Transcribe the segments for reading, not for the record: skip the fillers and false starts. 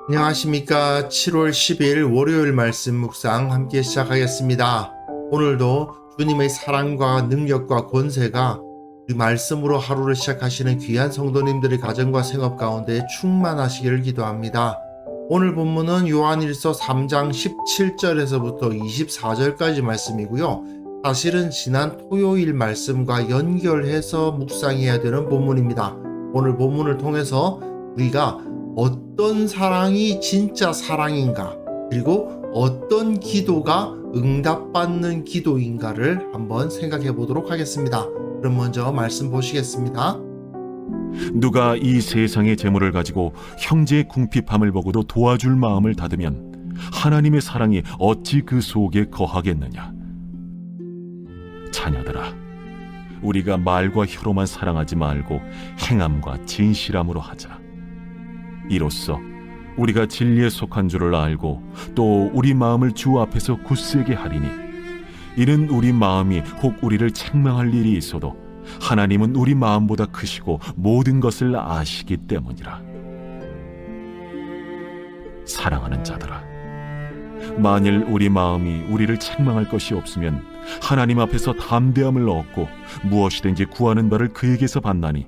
안녕하십니까. 7월 10일 월요일 말씀 묵상 함께 시작하겠습니다. 오늘도 주님의 사랑과 능력과 권세가 우리 말씀으로 하루를 시작하시는 귀한 성도님들의 가정과 생업 가운데 충만하시기를 기도합니다. 오늘 본문은 요한일서 3장 17절에서부터 24절까지 말씀이고요. 사실은 지난 토요일 말씀과 연결해서 묵상해야 되는 본문입니다. 오늘 본문을 통해서 우리가 어떤 사랑이 진짜 사랑인가, 그리고 어떤 기도가 응답받는 기도인가를 한번 생각해 보도록 하겠습니다. 그럼 먼저 말씀 보시겠습니다. 누가 이 세상의 재물을 가지고 형제의 궁핍함을 보고도 도와줄 마음을 닫으면 하나님의 사랑이 어찌 그 속에 거하겠느냐. 자녀들아, 우리가 말과 혀로만 사랑하지 말고 행함과 진실함으로 하자. 이로써 우리가 진리에 속한 줄을 알고 또 우리 마음을 주 앞에서 굳세게 하리니, 이는 우리 마음이 혹 우리를 책망할 일이 있어도 하나님은 우리 마음보다 크시고 모든 것을 아시기 때문이라. 사랑하는 자들아, 만일 우리 마음이 우리를 책망할 것이 없으면 하나님 앞에서 담대함을 얻고 무엇이든지 구하는 바를 그에게서 받나니,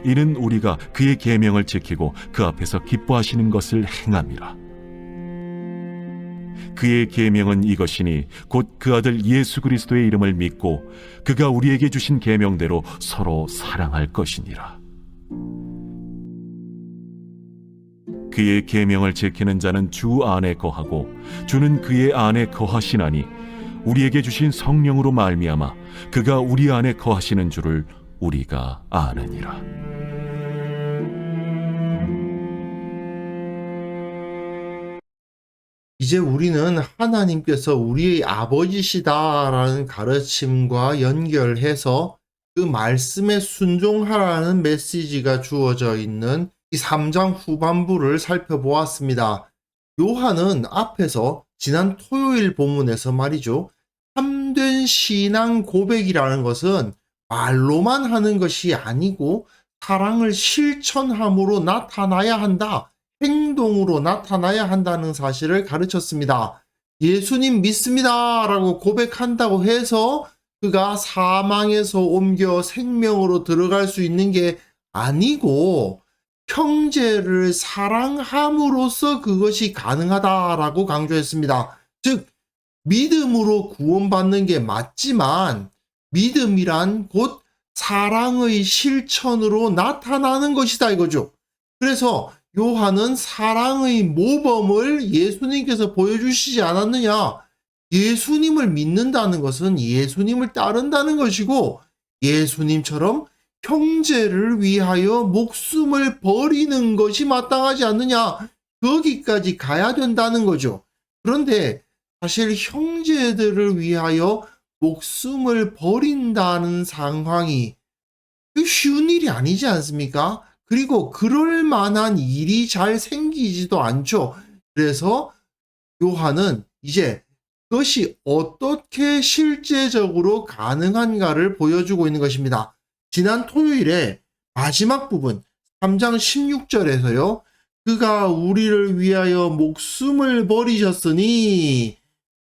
이는 우리가 그의 계명을 지키고 그 앞에서 기뻐하시는 것을 행함이라. 그의 계명은 이것이니 곧 그 아들 예수 그리스도의 이름을 믿고 그가 우리에게 주신 계명대로 서로 사랑할 것이니라. 그의 계명을 지키는 자는 주 안에 거하고 주는 그의 안에 거하시나니, 우리에게 주신 성령으로 말미암아 그가 우리 안에 거하시는 줄을 우리가 아느니라. 이제 우리는 하나님께서 우리의 아버지시다라는 가르침과 연결해서 그 말씀에 순종하라는 메시지가 주어져 있는 이 3장 후반부를 살펴보았습니다. 요한은 앞에서 지난 토요일 본문에서 말이죠, 참된 신앙 고백이라는 것은 말로만 하는 것이 아니고 사랑을 실천함으로 나타나야 한다, 행동으로 나타나야 한다는 사실을 가르쳤습니다. 예수님 믿습니다 라고 고백한다고 해서 그가 사망에서 옮겨 생명으로 들어갈 수 있는 게 아니고, 형제를 사랑함으로써 그것이 가능하다라고 강조했습니다. 즉, 믿음으로 구원받는 게 맞지만 믿음이란 곧 사랑의 실천으로 나타나는 것이다 이거죠. 그래서 요한은 사랑의 모범을 예수님께서 보여주시지 않았느냐. 예수님을 믿는다는 것은 예수님을 따른다는 것이고, 예수님처럼 형제를 위하여 목숨을 버리는 것이 마땅하지 않느냐. 거기까지 가야 된다는 거죠. 그런데 사실 형제들을 위하여 목숨을 버린다는 상황이 쉬운 일이 아니지 않습니까? 그리고 그럴 만한 일이 잘 생기지도 않죠. 그래서 요한은 이제 그것이 어떻게 실제적으로 가능한가를 보여주고 있는 것입니다. 지난 토요일에 마지막 부분 3장 16절에서요. 그가 우리를 위하여 목숨을 버리셨으니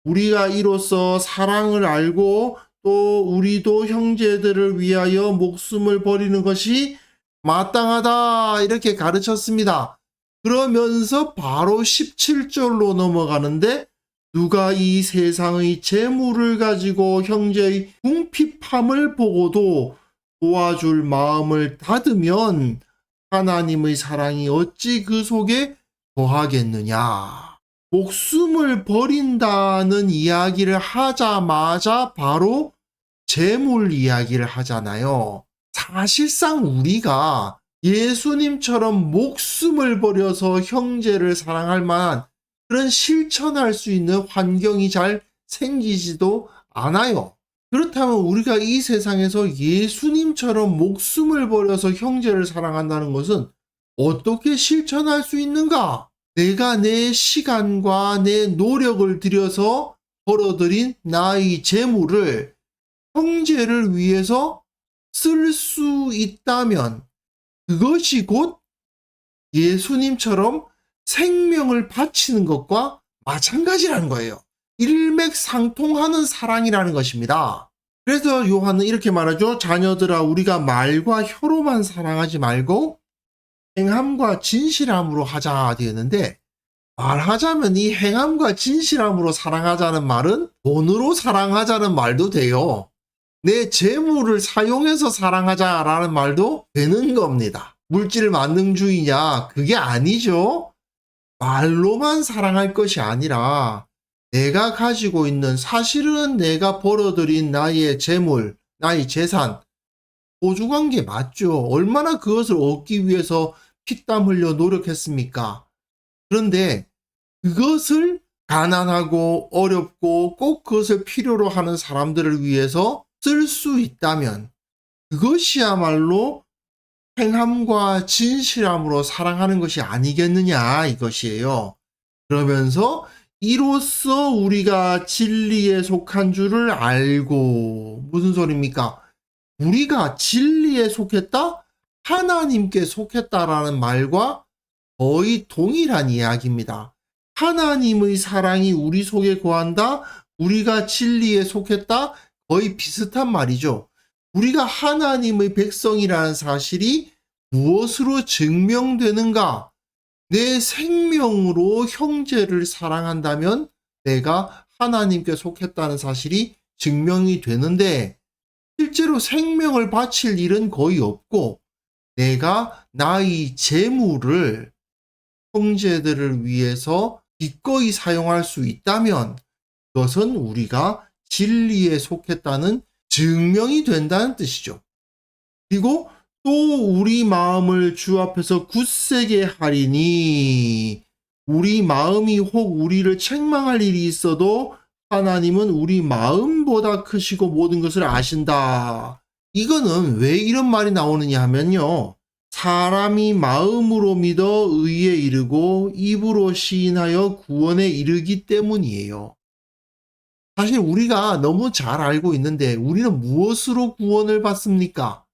우리가 이로써 사랑을 알고 또 우리도 형제들을 위하여 목숨을 버리는 것이 마땅하다 이렇게 가르쳤습니다. 그러면서 바로 17절로 넘어가는데, 누가 이 세상의 재물을 가지고 형제의 궁핍함을 보고도 도와줄 마음을 닫으면 하나님의 사랑이 어찌 그 속에 거하겠느냐. 목숨을 버린다는 이야기를 하자마자 바로 재물 이야기를 하잖아요. 사실상 우리가 예수님처럼 목숨을 버려서 형제를 사랑할 만한 그런 실천할 수 있는 환경이 잘 생기지도 않아요. 그렇다면 우리가 이 세상에서 예수님처럼 목숨을 버려서 형제를 사랑한다는 것은 어떻게 실천할 수 있는가? 내가 내 시간과 내 노력을 들여서 벌어들인 나의 재물을 형제를 위해서 쓸 수 있다면 그것이 곧 예수님처럼 생명을 바치는 것과 마찬가지라는 거예요. 일맥상통하는 사랑이라는 것입니다. 그래서 요한은 이렇게 말하죠. 자녀들아, 우리가 말과 혀로만 사랑하지 말고 행함과 진실함으로 하자 되었는데, 말하자면 이 행함과 진실함으로 사랑하자는 말은 돈으로 사랑하자는 말도 돼요. 내 재물을 사용해서 사랑하자라는 말도 되는 겁니다. 물질 만능주의냐? 그게 아니죠. 말로만 사랑할 것이 아니라 내가 가지고 있는, 사실은 내가 벌어들인 나의 재물, 나의 재산, 소중한 게 맞죠. 얼마나 그것을 얻기 위해서 피땀 흘려 노력했습니까? 그런데 그것을 가난하고 어렵고 꼭 그것을 필요로 하는 사람들을 위해서 쓸 수 있다면 그것이야말로 행함과 진실함으로 사랑하는 것이 아니겠느냐, 이것이에요. 그러면서 이로써 우리가 진리에 속한 줄을 알고, 무슨 소리입니까? 우리가 진리에 속했다? 하나님께 속했다라는 말과 거의 동일한 이야기입니다. 하나님의 사랑이 우리 속에 거한다? 우리가 진리에 속했다? 거의 비슷한 말이죠. 우리가 하나님의 백성이라는 사실이 무엇으로 증명되는가? 내 생명으로 형제를 사랑한다면 내가 하나님께 속했다는 사실이 증명이 되는데, 실제로 생명을 바칠 일은 거의 없고 내가 나의 재물을 형제들을 위해서 기꺼이 사용할 수 있다면 그것은 우리가 진리에 속했다는 증명이 된다는 뜻이죠. 그리고 또 우리 마음을 주 앞에서 굳세게 하리니, 우리 마음이 혹 우리를 책망할 일이 있어도 하나님은 우리 마음보다 크시고 모든 것을 아신다. 이거는 왜 이런 말이 나오느냐 하면요, 사람이 마음으로 믿어 의에 이르고 입으로 시인하여 구원에 이르기 때문이에요. 사실 우리가 너무 잘 알고 있는데 우리는 무엇으로 구원을 받습니까?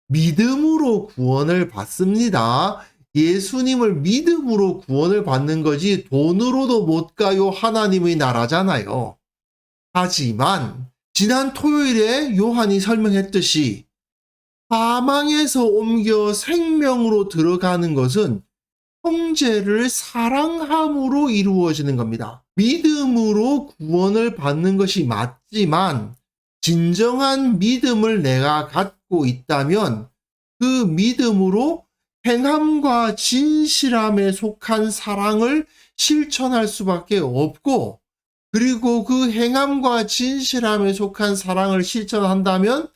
믿음으로 구원을 받습니다. 예수님을 믿음으로 구원을 받는 거지 돈으로도 못 가요 하나님의 나라잖아요. 하지만 지난 토요일에 요한이 설명했듯이 사망에서 옮겨 생명으로 들어가는 것은 형제를 사랑함으로 이루어지는 겁니다. 믿음으로 구원을 받는 것이 맞지만 진정한 믿음을 내가 갖고 있다면 그 믿음으로 행함과 진실함에 속한 사랑을 실천할 수밖에 없고, 그리고 그 행함과 진실함에 속한 사랑을 실천한다면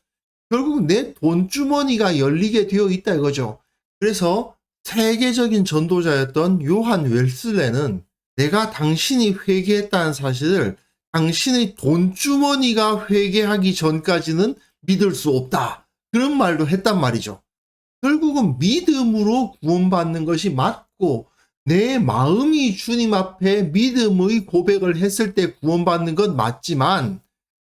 결국 내 돈주머니가 열리게 되어 있다 이거죠. 그래서 세계적인 전도자였던 요한 웰슬레는 내가 당신이 회개했다는 사실을 당신의 돈주머니가 회개하기 전까지는 믿을 수 없다, 그런 말도 했단 말이죠. 결국은 믿음으로 구원받는 것이 맞고, 내 마음이 주님 앞에 믿음의 고백을 했을 때 구원받는 건 맞지만,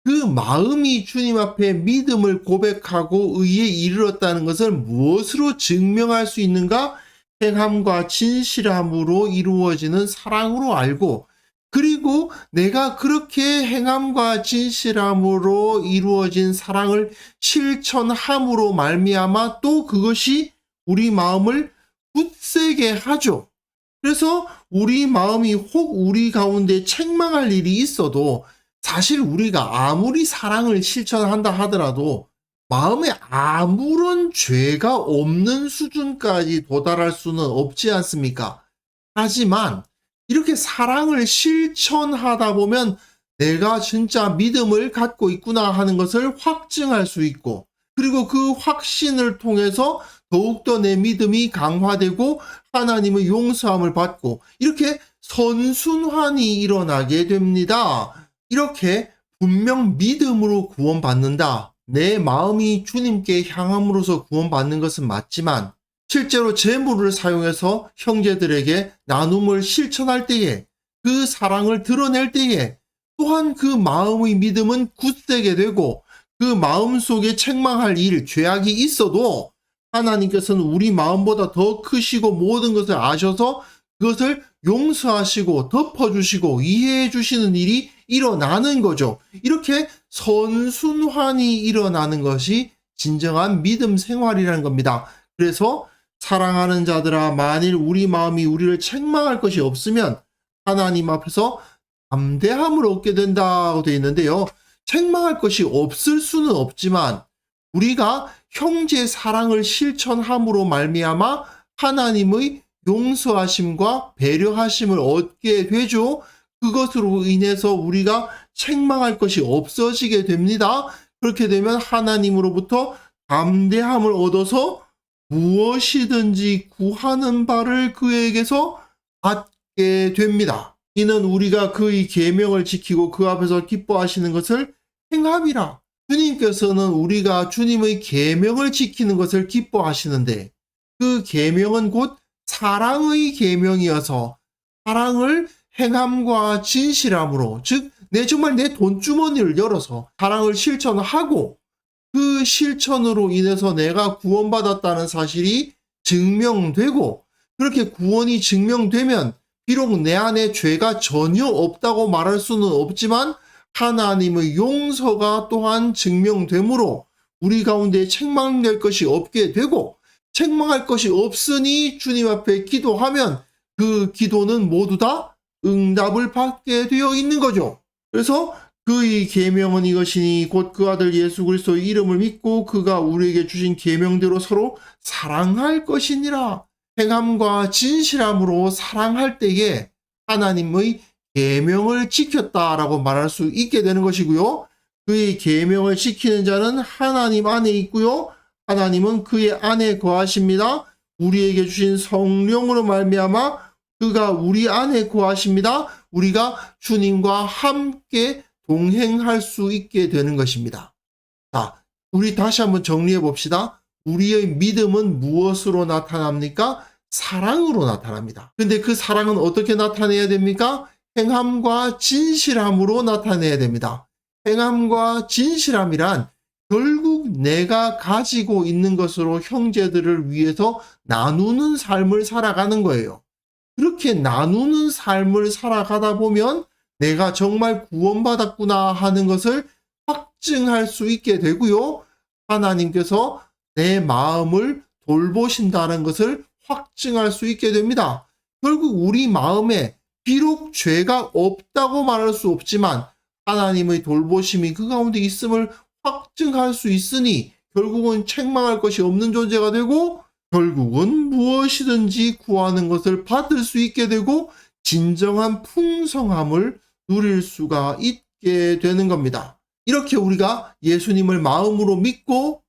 그 마음이 주님 앞에 믿음을 고백하고 의에 이르렀다는 것을 무엇으로 증명할 수 있는가? 행함과 진실함으로 이루어지는 사랑으로 알고, 그리고 내가 그렇게 행함과 진실함으로 이루어진 사랑을 실천함으로 말미암아 또 그것이 우리 마음을 굳세게 하죠. 그래서 우리 마음이 혹 우리 가운데 책망할 일이 있어도, 사실 우리가 아무리 사랑을 실천한다 하더라도 마음에 아무런 죄가 없는 수준까지 도달할 수는 없지 않습니까? 하지만 이렇게 사랑을 실천하다 보면 내가 진짜 믿음을 갖고 있구나 하는 것을 확증할 수 있고, 그리고 그 확신을 통해서 더욱더 내 믿음이 강화되고 하나님의 용서함을 받고 이렇게 선순환이 일어나게 됩니다. 이렇게 분명 믿음으로 구원받는다. 내 마음이 주님께 향함으로써 구원받는 것은 맞지만 실제로 재물을 사용해서 형제들에게 나눔을 실천할 때에 그 사랑을 드러낼 때에 또한 그 마음의 믿음은 굳세게 되고 그 마음 속에 책망할 일, 죄악이 있어도 하나님께서는 우리 마음보다 더 크시고 모든 것을 아셔서 그것을 용서하시고 덮어주시고 이해해 주시는 일이 일어나는 거죠. 이렇게 선순환이 일어나는 것이 진정한 믿음 생활이라는 겁니다. 그래서 사랑하는 자들아, 만일 우리 마음이 우리를 책망할 것이 없으면 하나님 앞에서 담대함을 얻게 된다고 되어 있는데요. 책망할 것이 없을 수는 없지만 우리가 형제 사랑을 실천함으로 말미암아 하나님의 용서하심과 배려하심을 얻게 되죠. 그것으로 인해서 우리가 책망할 것이 없어지게 됩니다. 그렇게 되면 하나님으로부터 담대함을 얻어서 무엇이든지 구하는 바를 그에게서 받게 됩니다. 이는 우리가 그의 계명을 지키고 그 앞에서 기뻐하시는 것을 행함이라. 주님께서는 우리가 주님의 계명을 지키는 것을 기뻐하시는데 그 계명은 곧 사랑의 계명이어서 사랑을 행함과 진실함으로, 즉 정말 내 돈주머니를 열어서 사랑을 실천하고 그 실천으로 인해서 내가 구원받았다는 사실이 증명되고, 그렇게 구원이 증명되면 비록 내 안에 죄가 전혀 없다고 말할 수는 없지만 하나님의 용서가 또한 증명되므로 우리 가운데 책망될 것이 없게 되고, 책망할 것이 없으니 주님 앞에 기도하면 그 기도는 모두 다 응답을 받게 되어 있는 거죠. 그래서 그의 계명은 이것이니 곧 그 아들 예수 그리스도의 이름을 믿고 그가 우리에게 주신 계명대로 서로 사랑할 것이니라. 행함과 진실함으로 사랑할 때에 하나님의 계명을 지켰다라고 말할 수 있게 되는 것이고요. 그의 계명을 지키는 자는 하나님 안에 있고요. 하나님은 그의 안에 거하십니다. 우리에게 주신 성령으로 말미암아 그가 우리 안에 거하십니다. 우리가 주님과 함께 동행할 수 있게 되는 것입니다. 자, 우리 다시 한번 정리해 봅시다. 우리의 믿음은 무엇으로 나타납니까? 사랑으로 나타납니다. 근데 그 사랑은 어떻게 나타내야 됩니까? 행함과 진실함으로 나타내야 됩니다. 행함과 진실함이란 결국 내가 가지고 있는 것으로 형제들을 위해서 나누는 삶을 살아가는 거예요. 그렇게 나누는 삶을 살아가다 보면 내가 정말 구원받았구나 하는 것을 확증할 수 있게 되고요. 하나님께서 내 마음을 돌보신다는 것을 확증할 수 있게 됩니다. 결국 우리 마음에 비록 죄가 없다고 말할 수 없지만 하나님의 돌보심이 그 가운데 있음을 확증할 수 있으니 결국은 책망할 것이 없는 존재가 되고 결국은 무엇이든지 구하는 것을 받을 수 있게 되고 진정한 풍성함을 누릴 수가 있게 되는 겁니다. 이렇게 우리가 예수님을 마음으로 믿고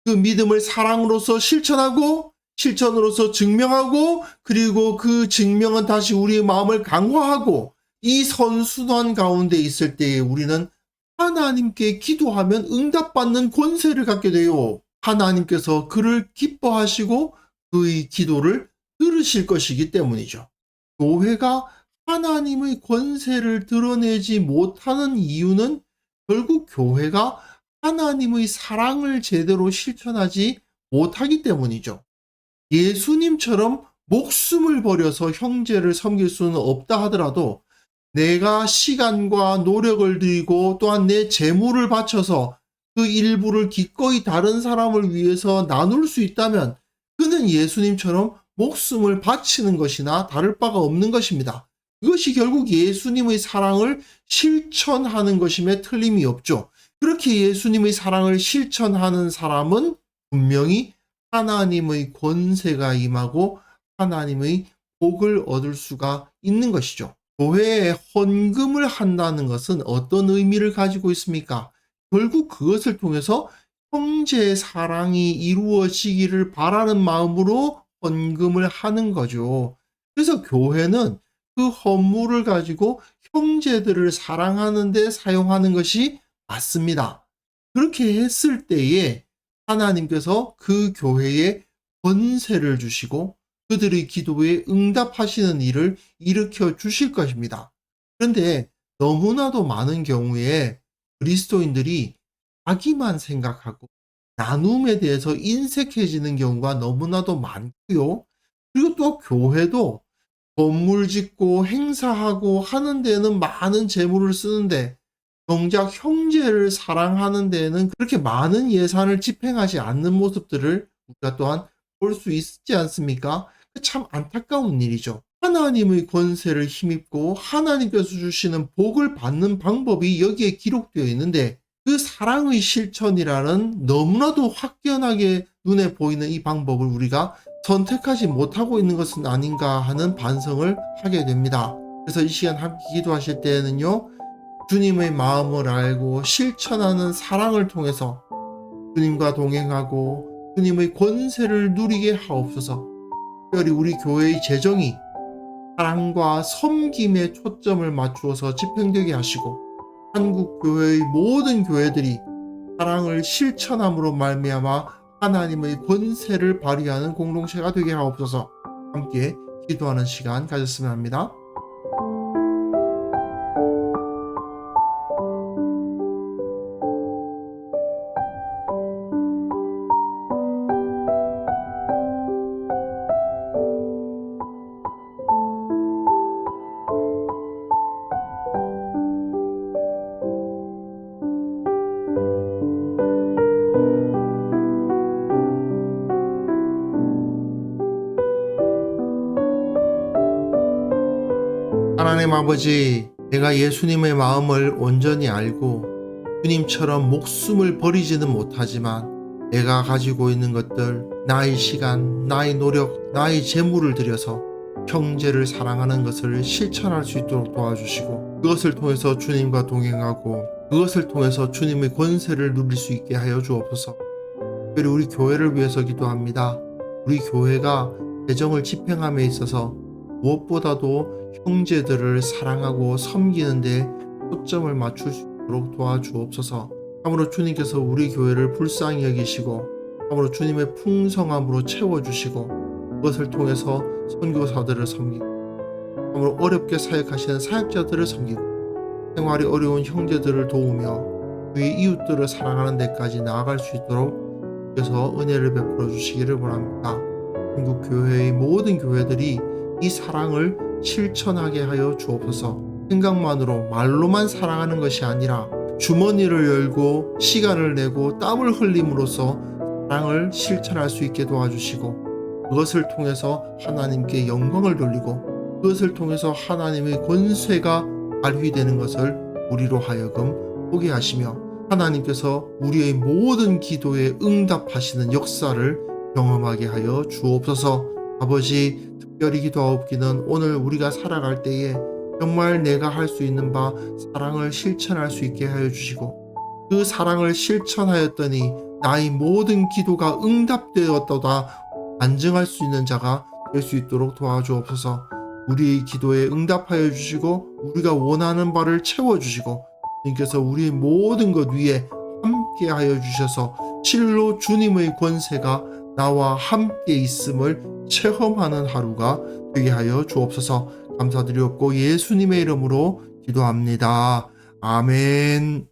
그 믿음을 사랑으로서 실천하고 실천으로서 증명하고 그리고 그 증명은 다시 우리의 마음을 강화하고 이 선순환 가운데 있을 때에 우리는 하나님께 기도하면 응답받는 권세를 갖게 돼요. 하나님께서 그를 기뻐하시고 그의 기도를 들으실 것이기 때문이죠. 교회가 하나님의 권세를 드러내지 못하는 이유는 결국 교회가 하나님의 사랑을 제대로 실천하지 못하기 때문이죠. 예수님처럼 목숨을 버려서 형제를 섬길 수는 없다 하더라도 내가 시간과 노력을 들이고 또한 내 재물을 바쳐서 그 일부를 기꺼이 다른 사람을 위해서 나눌 수 있다면 그는 예수님처럼 목숨을 바치는 것이나 다를 바가 없는 것입니다. 이것이 결국 예수님의 사랑을 실천하는 것임에 틀림이 없죠. 그렇게 예수님의 사랑을 실천하는 사람은 분명히 하나님의 권세가 임하고 하나님의 복을 얻을 수가 있는 것이죠. 교회에 헌금을 한다는 것은 어떤 의미를 가지고 있습니까? 결국 그것을 통해서 형제의 사랑이 이루어지기를 바라는 마음으로 헌금을 하는 거죠. 그래서 교회는 그 헌물을 가지고 형제들을 사랑하는 데 사용하는 것이 맞습니다. 그렇게 했을 때에 하나님께서 그 교회에 권세를 주시고 그들의 기도에 응답하시는 일을 일으켜 주실 것입니다. 그런데 너무나도 많은 경우에 그리스도인들이 자기만 생각하고 나눔에 대해서 인색해지는 경우가 너무나도 많고요. 그리고 또 교회도 건물 짓고 행사하고 하는 데는 많은 재물을 쓰는데 정작 형제를 사랑하는 데에는 그렇게 많은 예산을 집행하지 않는 모습들을 우리가 또한 볼 수 있지 않습니까? 참 안타까운 일이죠. 하나님의 권세를 힘입고 하나님께서 주시는 복을 받는 방법이 여기에 기록되어 있는데 그 사랑의 실천이라는 너무나도 확연하게 눈에 보이는 이 방법을 우리가 선택하지 못하고 있는 것은 아닌가 하는 반성을 하게 됩니다. 그래서 이 시간 함께 기도하실 때에는요, 주님의 마음을 알고 실천하는 사랑을 통해서 주님과 동행하고 주님의 권세를 누리게 하옵소서. 특별히 우리 교회의 재정이 사랑과 섬김에 초점을 맞추어서 집행되게 하시고 한국 교회의 모든 교회들이 사랑을 실천함으로 말미암아 하나님의 권세를 발휘하는 공동체가 되게 하옵소서. 함께 기도하는 시간 가졌으면 합니다. 하나님 아버지, 내가 예수님의 마음을 온전히 알고 주님처럼 목숨을 버리지는 못하지만 내가 가지고 있는 것들, 나의 시간, 나의 노력, 나의 재물을 들여서 형제를 사랑하는 것을 실천할 수 있도록 도와주시고 그것을 통해서 주님과 동행하고 그것을 통해서 주님의 권세를 누릴 수 있게 하여 주옵소서. 특별히 우리 교회를 위해서 기도합니다. 우리 교회가 재정을 집행함에 있어서 무엇보다도 형제들을 사랑하고 섬기는 데 초점을 맞출 수 있도록 도와주옵소서. 참으로 주님께서 우리 교회를 불쌍히 여기시고 참으로 주님의 풍성함으로 채워주시고 그것을 통해서 선교사들을 섬기고 참으로 어렵게 사역하시는 사역자들을 섬기고 생활이 어려운 형제들을 도우며 그의 이웃들을 사랑하는 데까지 나아갈 수 있도록 주께서 은혜를 베풀어 주시기를 원합니다. 한국 교회의 모든 교회들이 이 사랑을 실천하게 하여 주옵소서. 생각만으로 말로만 사랑하는 것이 아니라 주머니를 열고 시간을 내고 땀을 흘림으로써 사랑을 실천할 수 있게 도와주시고 그것을 통해서 하나님께 영광을 돌리고 그것을 통해서 하나님의 권세가 발휘되는 것을 우리로 하여금 보게 하시며 하나님께서 우리의 모든 기도에 응답하시는 역사를 경험하게 하여 주옵소서. 아버지, 특별히 기도하옵기는 오늘 우리가 살아갈 때에 정말 내가 할 수 있는 바 사랑을 실천할 수 있게 하여 주시고 그 사랑을 실천하였더니 나의 모든 기도가 응답되었도다 안증할 수 있는 자가 될 수 있도록 도와주옵소서. 우리의 기도에 응답하여 주시고 우리가 원하는 바를 채워주시고 주님께서 우리의 모든 것 위에 함께 하여 주셔서 실로 주님의 권세가 나와 함께 있음을 체험하는 하루가 되게 하여 주옵소서. 감사드리옵고 예수님의 이름으로 기도합니다. 아멘.